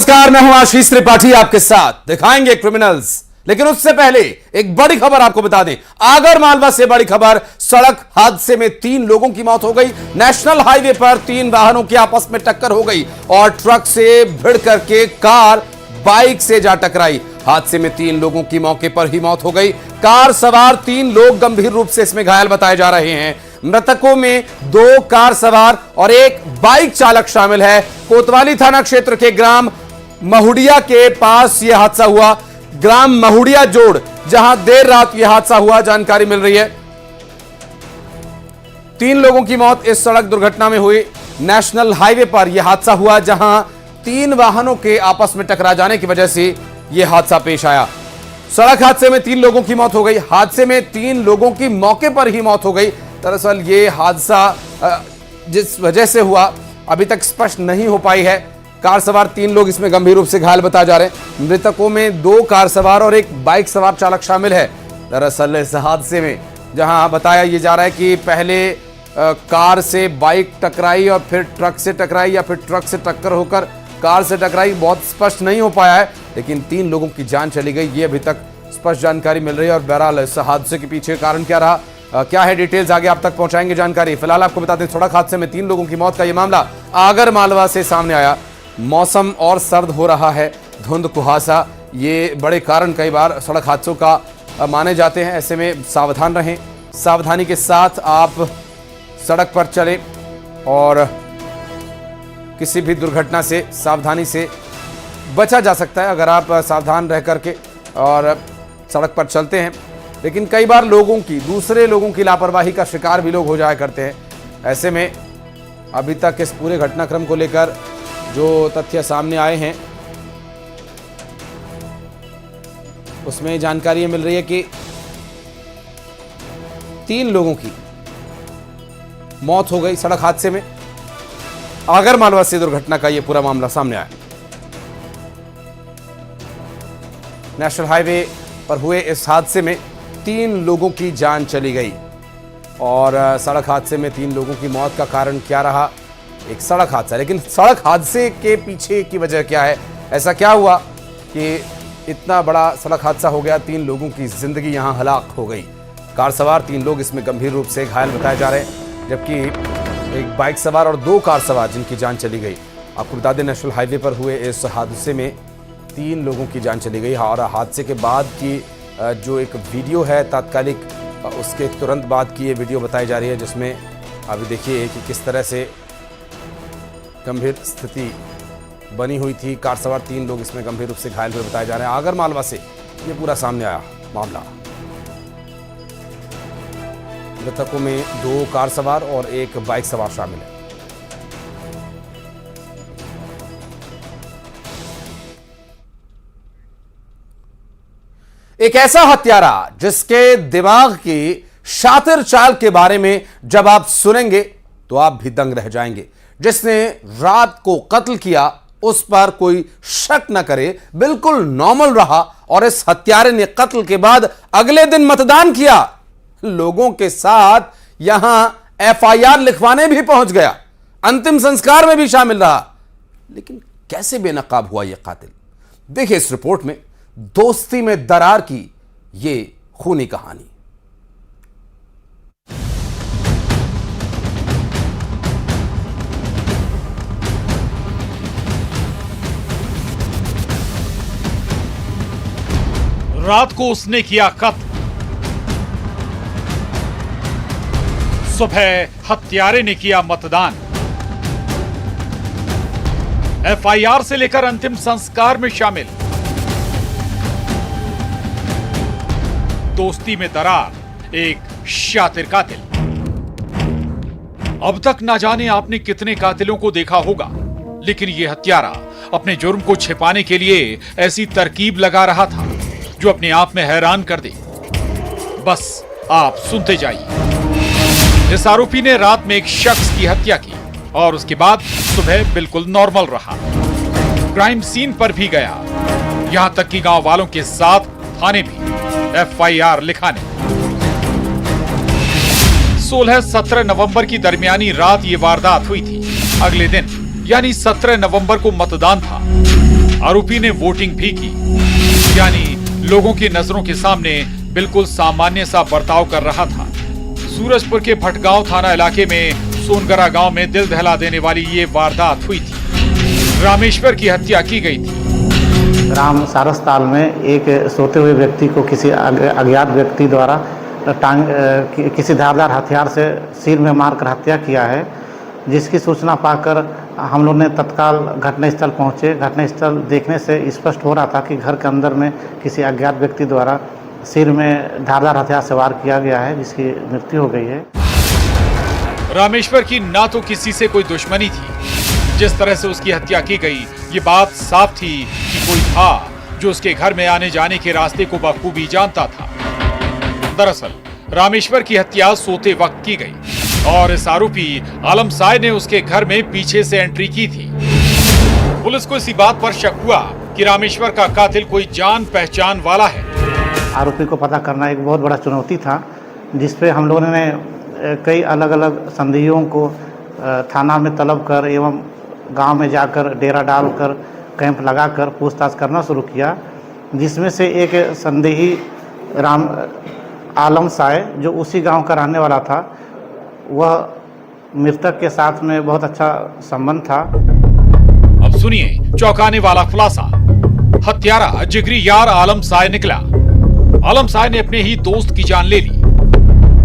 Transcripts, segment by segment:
नमस्कार, मैं हूं आशीष त्रिपाठी, आपके साथ दिखाएंगे क्रिमिनल्स। लेकिन उससे पहले एक बड़ी खबर आपको बता दें। आगर मालवा से बड़ी खबर, सड़क हादसे में 3 लोगों की मौत हो गई। नेशनल हाईवे पर 3 वाहनों की आपस में टक्कर हो गई और ट्रक से भिड़ करके कार बाइक से जा टकराई। हादसे में 3 लोगों की मौके पर ही मौत हो गई। कार सवार 3 लोग गंभीर रूप से इसमें घायल बताए जा रहे हैं। मृतकों में 2 कार सवार और 1 बाइक चालक शामिल है। कोतवाली थाना क्षेत्र के ग्राम महुड़िया के पास यह हादसा हुआ। ग्राम महुड़िया जोड़, जहां देर रात यह हादसा हुआ, जानकारी मिल रही है। 3 लोगों की मौत इस सड़क दुर्घटना में हुई। नेशनल हाईवे पर यह हादसा हुआ, जहां 3 वाहनों के आपस में टकरा जाने की वजह से यह हादसा पेश आया। सड़क हादसे में 3 लोगों की मौत हो गई। हादसे में 3 लोगों की मौके पर ही मौत हो गई। दरअसल ये हादसा जिस वजह से हुआ अभी तक स्पष्ट नहीं हो पाई है। कार सवार 3 लोग इसमें गंभीर रूप से घायल बताए जा रहे हैं। मृतकों में 2 कार सवार और 1 बाइक सवार चालक शामिल है। दरअसल इस हादसे में जहां बताया ये जा रहा है कि पहले कार से बाइक टकराई और फिर ट्रक से टकराई या फिर ट्रक से टक्कर होकर कार से टकराई, बहुत स्पष्ट नहीं हो पाया है। लेकिन 3 लोगों की जान चली गई, ये अभी तक स्पष्ट जानकारी मिल रही है। और बहरहाल इस हादसे के पीछे कारण क्या रहा, क्या है, डिटेल्स आगे आप तक पहुंचाएंगे जानकारी। फिलहाल आपको बता दें, सड़क हादसे में 3 लोगों की मौत का यह मामला आगर मालवा से सामने आया। मौसम और सर्द हो रहा है, धुंध कुहासा, ये बड़े कारण कई बार सड़क हादसों का माने जाते हैं। ऐसे में सावधान रहें, सावधानी के साथ आप सड़क पर चलें और किसी भी दुर्घटना से सावधानी से बचा जा सकता है अगर आप सावधान रह करके और सड़क पर चलते हैं। लेकिन कई बार दूसरे लोगों की लापरवाही का शिकार भी लोग हो जाया करते हैं। ऐसे में अभी तक इस पूरे घटनाक्रम को लेकर जो तथ्य सामने आए हैं उसमें जानकारी मिल रही है कि 3 लोगों की मौत हो गई सड़क हादसे में। आगर मालवा से दुर्घटना का यह पूरा मामला सामने आया। नेशनल हाईवे पर हुए इस हादसे में 3 लोगों की जान चली गई। और सड़क हादसे में 3 लोगों की मौत का कारण क्या रहा, एक सड़क हादसा। लेकिन सड़क हादसे के पीछे की वजह क्या है, ऐसा क्या हुआ कि इतना बड़ा सड़क हादसा हो गया, 3 लोगों की जिंदगी यहां हलाक हो गई। कार सवार 3 लोग इसमें गंभीर रूप से घायल बताए जा रहे हैं, जबकि एक बाइक सवार और 2 कार सवार जिनकी जान चली गई। आपको बता दें, नेशनल हाईवे पर हुए इस हादसे में 3 लोगों की जान चली गई। और हादसे के बाद की जो एक वीडियो है, तात्कालिक उसके तुरंत बाद की ये वीडियो बताई जा रही है, जिसमें अभी देखिए कि किस तरह से गंभीर स्थिति बनी हुई थी। कार सवार 3 लोग इसमें गंभीर रूप से घायल हुए बताए जा रहे हैं। आगर मालवा से ये पूरा सामने आया मामला। मृतकों में 2 कार सवार और 1 बाइक सवार शामिल है। एक ऐसा हत्यारा जिसके दिमाग की शातिर चाल के बारे में जब आप सुनेंगे तो आप भी दंग रह जाएंगे। जिसने रात को कत्ल किया उस पर कोई शक न करे, बिल्कुल नॉर्मल रहा। और इस हत्यारे ने कत्ल के बाद अगले दिन मतदान किया, लोगों के साथ यहां एफआईआर लिखवाने भी पहुंच गया, अंतिम संस्कार में भी शामिल रहा। लेकिन कैसे बेनकाब हुआ यह कातिल, देखिए इस रिपोर्ट में। दोस्ती में दरार की ये खूनी कहानी। रात को उसने किया कत्ल, सुबह हत्यारे ने किया मतदान। एफआईआर से लेकर अंतिम संस्कार में शामिल। दोस्ती में दरार, एक शातिर कातिल। अब तक ना जाने आपने कितने कातिलों को देखा होगा, लेकिन यह हत्यारा अपने जुर्म को छिपाने के लिए ऐसी तरकीब लगा रहा था जो अपने आप में हैरान कर दे। बस आप सुनते जाइए। इस आरोपी ने रात में एक शख्स की हत्या की और उसके बाद सुबह बिल्कुल नॉर्मल रहा। क्राइम सीन पर भी गया, यहां तक कि गांव वालों के साथ थाने भी एफआईआर लिखाने। 16-17 नवंबर की दरमियानी रात ये वारदात हुई थी। अगले दिन यानी 17 नवंबर को मतदान था। आरोपी ने वोटिंग भी की, यानी लोगों की नजरों के सामने बिल्कुल सामान्य सा बर्ताव कर रहा था। सूरजपुर के भटगांव थाना इलाके में सोनगरा गांव में दिल दहला देने वाली ये वारदात हुई थी। रामेश्वर की हत्या की गई थी। ग्राम सारसताल में एक सोते हुए व्यक्ति को किसी अज्ञात व्यक्ति द्वारा किसी धारदार हथियार से सिर में मारकर हत्या किया है, जिसकी सूचना पाकर हम लोग ने तत्काल घटनास्थल पहुंचे। घटनास्थल देखने से स्पष्ट हो रहा था कि घर के अंदर में किसी अज्ञात व्यक्ति द्वारा सिर में धारदार हथियार से वार किया गया है, जिसकी मृत्यु हो गई है। रामेश्वर की ना तो किसी से कोई दुश्मनी थी, जिस तरह से उसकी हत्या की गई ये बात साफ थी कि कोई था जो उसके घर में आने जाने के रास्ते को बखूबी जानता था। दरअसल रामेश्वर की हत्या सोते वक्त की गई और इस आरोपी आलम साय ने उसके घर में पीछे से एंट्री की थी। पुलिस को इसी बात पर शक हुआ कि रामेश्वर का कातिल कोई जान पहचान वाला है। आरोपी को पता करना एक बहुत बड़ा चुनौती था, जिसपे हम लोगों ने कई अलग अलग संदेहियों को थाना में तलब कर एवं गांव में जाकर डेरा डालकर कैंप लगाकर पूछताछ करना शुरू किया, जिसमें से एक संदेही आलम साय जो उसी गांव का रहने वाला था, वह मृतक के साथ में बहुत अच्छा संबंध था। अब सुनिए चौंकाने वाला खुलासा। हत्यारा जिगरी यार आलम साय निकला। आलम साय ने अपने ही दोस्त की जान ले ली।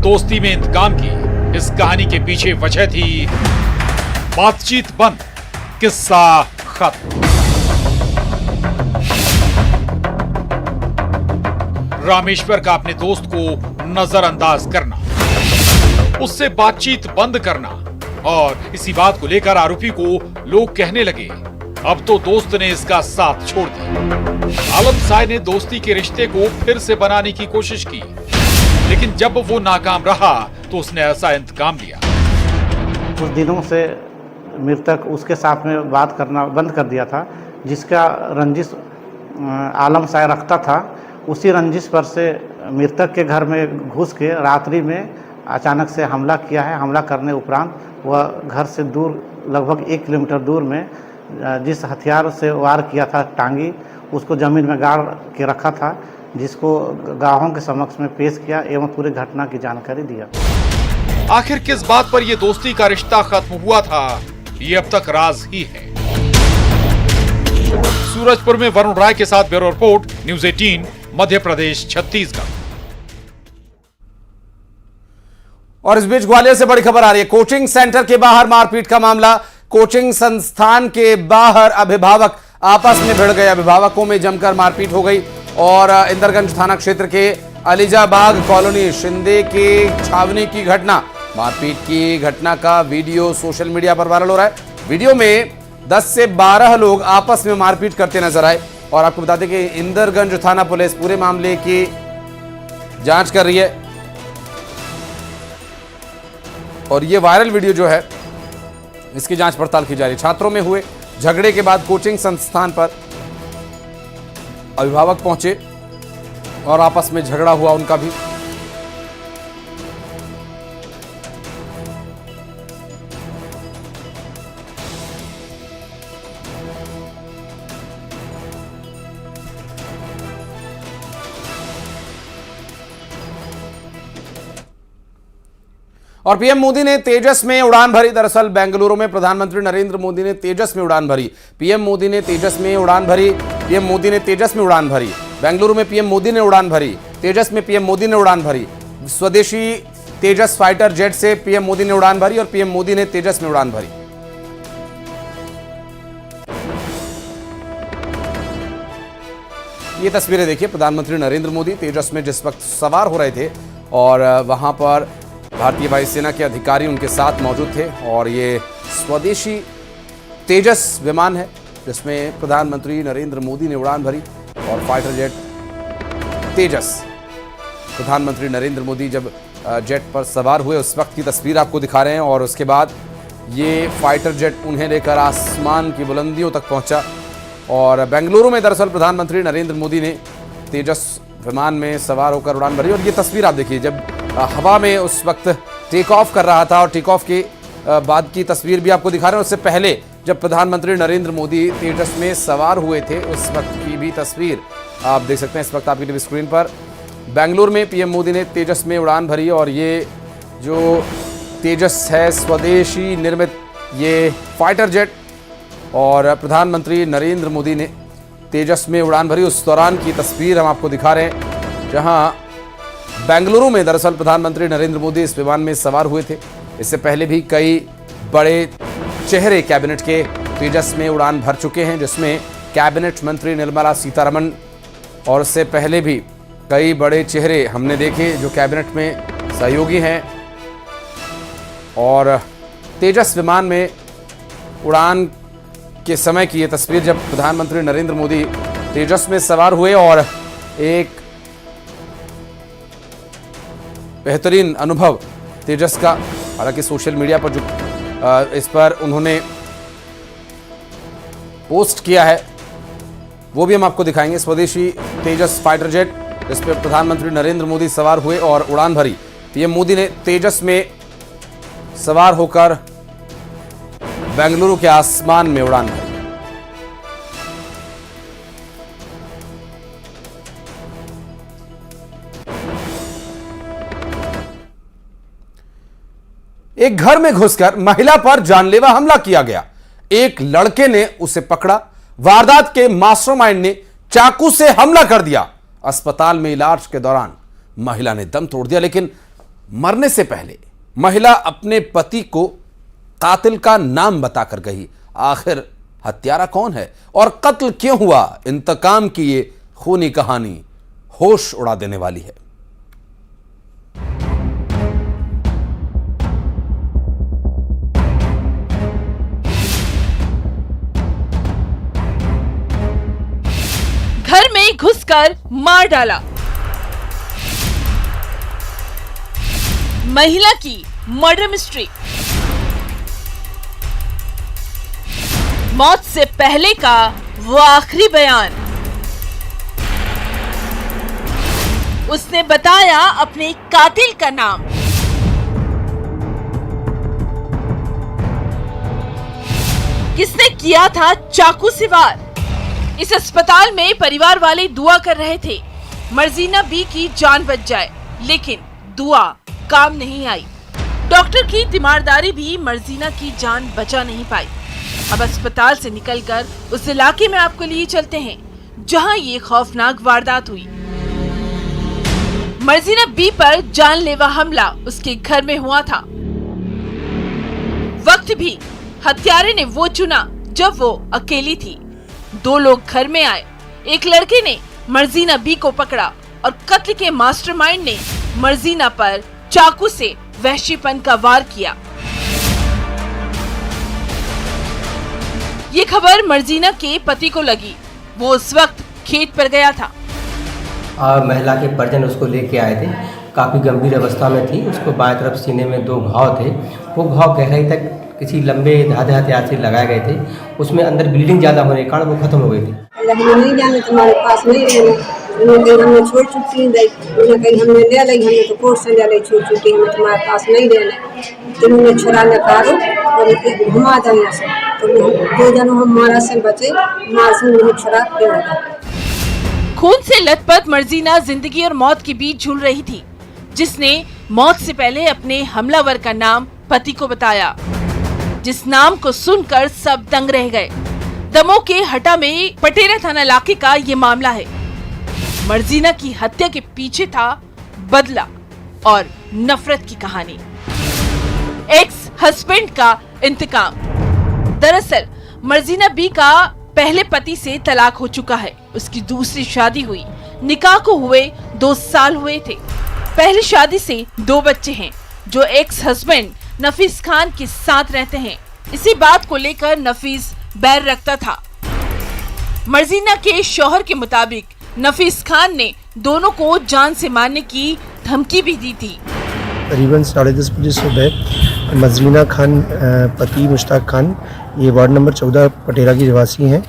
दोस्ती में इंतकाम की इस कहानी के पीछे वजह थी बातचीत बंद, किस्सा खत्म। रामेश्वर का अपने दोस्त को नजरअंदाज करना, उससे बातचीत बंद करना और इसी बात को लेकर आरोपी को लोग कहने लगे अब तो दोस्त ने इसका साथ छोड़ दिया। आलम साय ने दोस्ती के रिश्ते को फिर से बनाने की कोशिश की, लेकिन जब वो नाकाम रहा तो उसने ऐसा इंतकाम लिया। कुछ दिनों से मृतक उसके साथ में बात करना बंद कर दिया था, जिसका रंजिश आलम साय रखता था। उसी रंजिश पर से मृतक के घर में घुस के रात्रि में अचानक से हमला किया है। हमला करने उपरांत वह घर से दूर लगभग 1 किलोमीटर दूर में जिस हथियार से वार किया था टांगी, उसको जमीन में गाड़ के रखा था, जिसको गांवों के समक्ष में पेश किया एवं पूरी घटना की जानकारी दिया। आखिर किस बात पर यह दोस्ती का रिश्ता खत्म हुआ था, ये अब तक राज ही है। सूरजपुर में वरुण राय के साथ bureau report, news 18, Madhya Pradesh, Chhattisgarh. और इस बीच ग्वालियर से बड़ी खबर आ रही है। कोचिंग सेंटर के बाहर मारपीट का मामला। कोचिंग संस्थान के बाहर अभिभावक आपस में भिड़ गए। अभिभावकों में जमकर मारपीट हो गई और इंदरगंज थाना क्षेत्र के अलीजाबाग कॉलोनी शिंदे के छावनी की घटना, मारपीट की घटना का वीडियो सोशल मीडिया पर वायरल हो रहा है। वीडियो में 10 से 12 लोग आपस में मारपीट करते नजर आए और आपको बता दें कि इंदरगंज थाना पुलिस पूरे मामले की जांच कर रही है और ये वायरल वीडियो जो है इसकी जांच पड़ताल की जा रही है। छात्रों में हुए झगड़े के बाद कोचिंग संस्थान पर अभिभावक पहुंचे और आपस में झगड़ा हुआ उनका भी। और पीएम मोदी ने तेजस में उड़ान भरी। दरअसल बेंगलुरु में प्रधानमंत्री नरेंद्र मोदी ने तेजस में उड़ान भरी। पीएम मोदी ने तेजस में उड़ान भरी। पीएम मोदी ने तेजस में उड़ान भरी। बेंगलुरु में पीएम मोदी ने उड़ान भरी। तेजस में पीएम मोदी ने उड़ान भरी। स्वदेशी तेजस फाइटर जेट से पीएम मोदी ने उड़ान भरी और पीएम मोदी ने तेजस में उड़ान भरी। ये तस्वीरें देखिए, प्रधानमंत्री नरेंद्र मोदी तेजस में जिस वक्त सवार हो रहे थे और वहां पर भारतीय वायुसेना के अधिकारी उनके साथ मौजूद थे और ये स्वदेशी तेजस विमान है जिसमें प्रधानमंत्री नरेंद्र मोदी ने उड़ान भरी और फाइटर जेट तेजस। प्रधानमंत्री नरेंद्र मोदी जब जेट पर सवार हुए उस वक्त की तस्वीर आपको दिखा रहे हैं और उसके बाद ये फाइटर जेट उन्हें लेकर आसमान की बुलंदियों तक पहुंचा और बेंगलुरु में दरअसल प्रधानमंत्री नरेंद्र मोदी ने तेजस विमान में सवार होकर उड़ान भरी। और ये तस्वीर आप देखिए, जब हवा में उस वक्त टेक ऑफ कर रहा था और टेक ऑफ के बाद की तस्वीर भी आपको दिखा रहे हैं। उससे पहले जब प्रधानमंत्री नरेंद्र मोदी तेजस में सवार हुए थे, उस वक्त की भी तस्वीर आप देख सकते हैं इस वक्त आपकी टीवी स्क्रीन पर। बेंगलुरु में पीएम मोदी ने तेजस में उड़ान भरी और ये जो तेजस है स्वदेशी निर्मित ये फाइटर जेट, और प्रधानमंत्री नरेंद्र मोदी ने तेजस में उड़ान भरी उस दौरान की तस्वीर हम आपको दिखा रहे हैं, जहां बेंगलुरु में दरअसल प्रधानमंत्री नरेंद्र मोदी इस विमान में सवार हुए थे। इससे पहले भी कई बड़े चेहरे कैबिनेट के तेजस में उड़ान भर चुके हैं, जिसमें कैबिनेट मंत्री निर्मला सीतारमण और उससे पहले भी कई बड़े चेहरे हमने देखे जो कैबिनेट में सहयोगी हैं। और तेजस विमान में उड़ान के समय की ये तस्वीर जब प्रधानमंत्री नरेंद्र मोदी तेजस में सवार हुए और एक बेहतरीन अनुभव तेजस का, हालांकि सोशल मीडिया पर जो इस पर उन्होंने पोस्ट किया है वो भी हम आपको दिखाएंगे। स्वदेशी तेजस फाइटर जेट जिस पर प्रधानमंत्री नरेंद्र मोदी सवार हुए और उड़ान भरी। पीएम मोदी ने तेजस में सवार होकर बेंगलुरु के आसमान में उड़ान भरी। एक घर में घुसकर महिला पर जानलेवा हमला किया गया। एक लड़के ने उसे पकड़ा। वारदात के मास्टरमाइंड ने चाकू से हमला कर दिया। अस्पताल में इलाज के दौरान महिला ने दम तोड़ दिया, लेकिन मरने से पहले महिला अपने पति को कातिल का नाम बताकर गई। आखिर हत्यारा कौन है और कत्ल क्यों हुआ? इंतकाम की ये खूनी कहानी होश उड़ा देने वाली है। घर में घुसकर मार डाला। महिला की मर्डर मिस्ट्री। मौत से पहले का वो आखिरी बयान। उसने बताया अपने कातिल का नाम। किसने किया था चाकू से वार? इस अस्पताल में परिवार वाले दुआ कर रहे थे मर्जीना बी की जान बच जाए, लेकिन दुआ काम नहीं आई। डॉक्टर की तीमारदारी भी मर्जीना की जान बचा नहीं पाई। अब अस्पताल से निकलकर उस इलाके में आपको लिए चलते हैं जहां ये खौफनाक वारदात हुई। मर्जीना बी पर जानलेवा हमला उसके घर में हुआ था। वक्त भी हत्यारे ने वो चुना जब वो अकेली थी। दो लोग घर में आए। एक लड़के ने मर्जीना बी को पकड़ा और कत्ल के मास्टरमाइंड ने मर्जीना पर चाकू से वहशीपन का वार किया। ये खबर मर्जीना के पति को लगी। वो उस वक्त खेत पर गया था। महिला के परिजन उसको लेके आए थे। काफ़ी गंभीर अवस्था में थी। उसको बाएं तरफ सीने में 2 घाव थे। वो घाव गहराई तक किसी लंबे धाधे हथियार से लगाए गए थे। उसमें अंदर ब्लीडिंग ज़्यादा होने के कारण वो खत्म हो गई थी। नहीं जाने तुम्हारे पास नहीं रहना, हमने छोड़ चुकी कहीं हमने ले ली, हमने तो कोर्ट से ले ली, छोड़ चुकी, हमें तुम्हारे पास नहीं रहना। तुमने छुड़ा निकालो और घुमा दो यहाँ से। तो 2 जनों हमारा से बचे, हमारे से नहीं छुड़ा देना। खून से लथपथ मर्जीना जिंदगी और मौत के बीच झूल रही थी, जिसने मौत से पहले अपने हमलावर का नाम पति को बताया, जिस नाम को सुनकर सब दंग रह गए। दमोह के हटा में पटेरा थाना इलाके का ये मामला है। मर्जीना की हत्या के पीछे था बदला और नफरत की कहानी। एक्स हस्बैंड का इंतकाम। दरअसल मर्जीना बी का पहले पति से तलाक हो चुका है। उसकी दूसरी शादी हुई। निकाह को हुए 2 साल हुए थे। पहली शादी से 2 बच्चे हैं जो एक्स हस्बैंड नफीस खान के साथ रहते हैं। इसी बात को लेकर नफीस बैर रखता था। मर्जीना के शौहर के मुताबिक नफीस खान ने दोनों को जान से मारने की धमकी भी दी थी। करीबन 10:30 बजे सुबह मर्जीना खान पति मुश्ताक खान, ये वार्ड नंबर 14 पटेरा की निवासी हैं।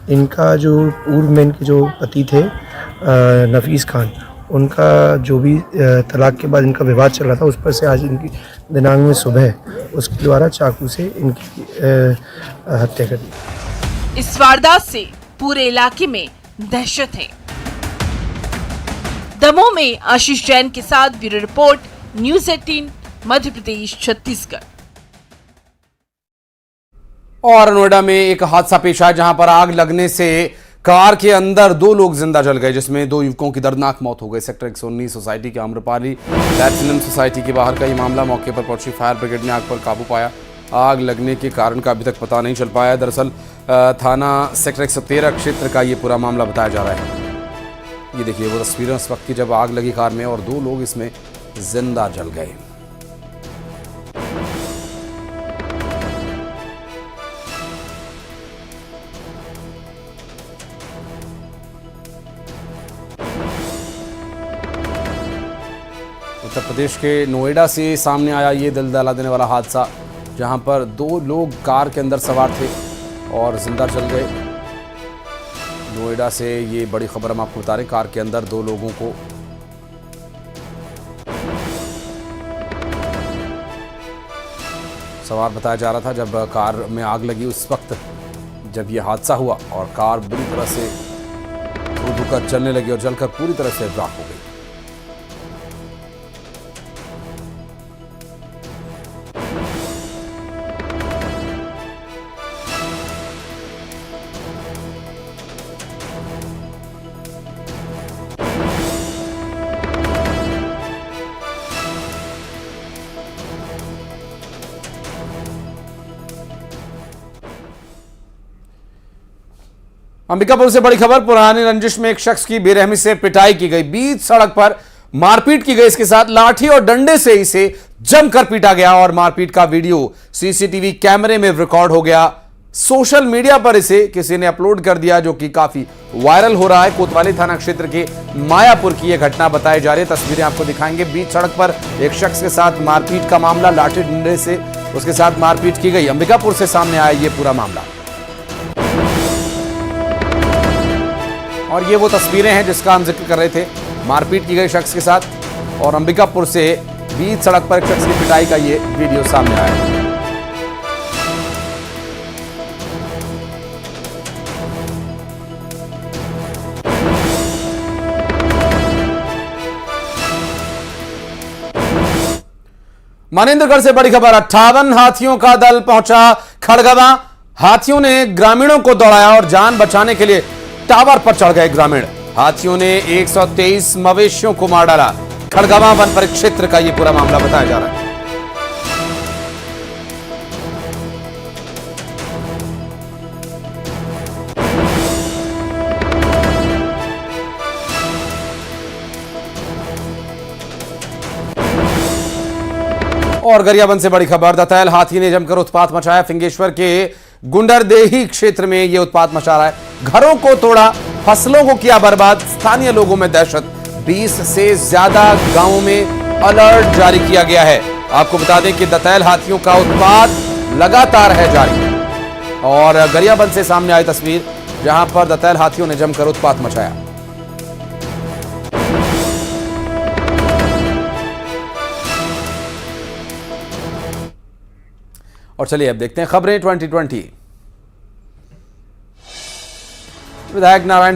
इनका जो पूर्व में इनके जो पति थे नफीस खान, उनका जो भी तलाक के बाद इनका विवाद चल रहा था, उस पर से आज इनकी दिनांक में सुबह उसके द्वारा चाकू से इनकी हत्या कर दी। इस वारदात से पूरे इलाके में दहशत है। दमोह में आशीष जैन के साथ bureau report, news 18, Madhya Pradesh, Chhattisgarh. और नोएडा में एक हादसा पेश आया जहां पर आग लगने से कार के अंदर 2 लोग जिंदा जल गए, जिसमें 2 युवकों की दर्दनाक मौत हो गई। सेक्टर 119 सोसाइटी के आम्रपाली प्लैटिनम सोसाइटी के बाहर का ये मामला। मौके पर पहुंची फायर ब्रिगेड ने आग पर काबू पाया। आग लगने के कारण का अभी तक पता नहीं चल पाया। दरअसल थाना सेक्टर 113 क्षेत्र का ये पूरा मामला बताया जा रहा है। ये देखिए वो तस्वीरें उस वक्त की जब आग लगी कार में और 2 लोग इसमें जिंदा जल गए। उत्तर प्रदेश के नोएडा से सामने आया ये दिल दहला देने वाला हादसा, जहां पर 2 लोग कार के अंदर सवार थे और जिंदा जल गए। नोएडा से ये बड़ी खबर हम आपको बता रहे हैं। कार के अंदर 2 लोगों को सवार बताया जा रहा था। जब कार में आग लगी उस वक्त जब यह हादसा हुआ और कार बुरी तरह से धुआं जलने लगी और जलकर पूरी तरह से राख हो गई। अंबिकापुर से बड़ी खबर। पुरानी रंजिश में एक शख्स की बेरहमी से पिटाई की गई। बीच सड़क पर मारपीट की गई। इसके साथ लाठी और डंडे से इसे जमकर पीटा गया और मारपीट का वीडियो सीसीटीवी कैमरे में रिकॉर्ड हो गया। सोशल मीडिया पर इसे किसी ने अपलोड कर दिया, जो कि काफी वायरल हो रहा है। कोतवाली थाना क्षेत्र के मायापुर की यह घटना बताई जा रही है। तस्वीरें आपको दिखाएंगे। बीच सड़क पर एक शख्स के साथ मारपीट का मामला, लाठी डंडे से उसके साथ मारपीट की गई। अंबिकापुर से सामने आया यह पूरा मामला और ये वो तस्वीरें हैं जिसका हम जिक्र कर रहे थे। मारपीट की गई शख्स के साथ और अंबिकापुर से बीच सड़क पर एक शख्स की पिटाई का ये वीडियो सामने आया। मनेंद्रगढ़ से बड़ी खबर। 58 हाथियों का दल पहुंचा खड़गवां। हाथियों ने ग्रामीणों को दौड़ाया और जान बचाने के लिए टावर पर चढ़ गए ग्रामीण। हाथियों ने 123 मवेशियों को मार डाला। खड़गवां वन परिक्षेत्र का यह पूरा मामला बताया जा रहा है। और गरियाबंद से बड़ी खबर। दंतैल हाथी ने जमकर उत्पात मचाया। फिंगेश्वर के गुंडरदेही क्षेत्र में यह उत्पात मचा रहा है। घरों को तोड़ा, फसलों को किया बर्बाद। स्थानीय लोगों में दहशत। 20 से ज्यादा गांवों में अलर्ट जारी किया गया है। आपको बता दें कि दंतैल हाथियों का उत्पात लगातार है जारी। और गरियाबंद से सामने आई तस्वीर जहां पर दंतैल हाथियों ने जमकर उत्पात मचाया। और चलिए अब देखते हैं खबरें 2020। विधायक नारायण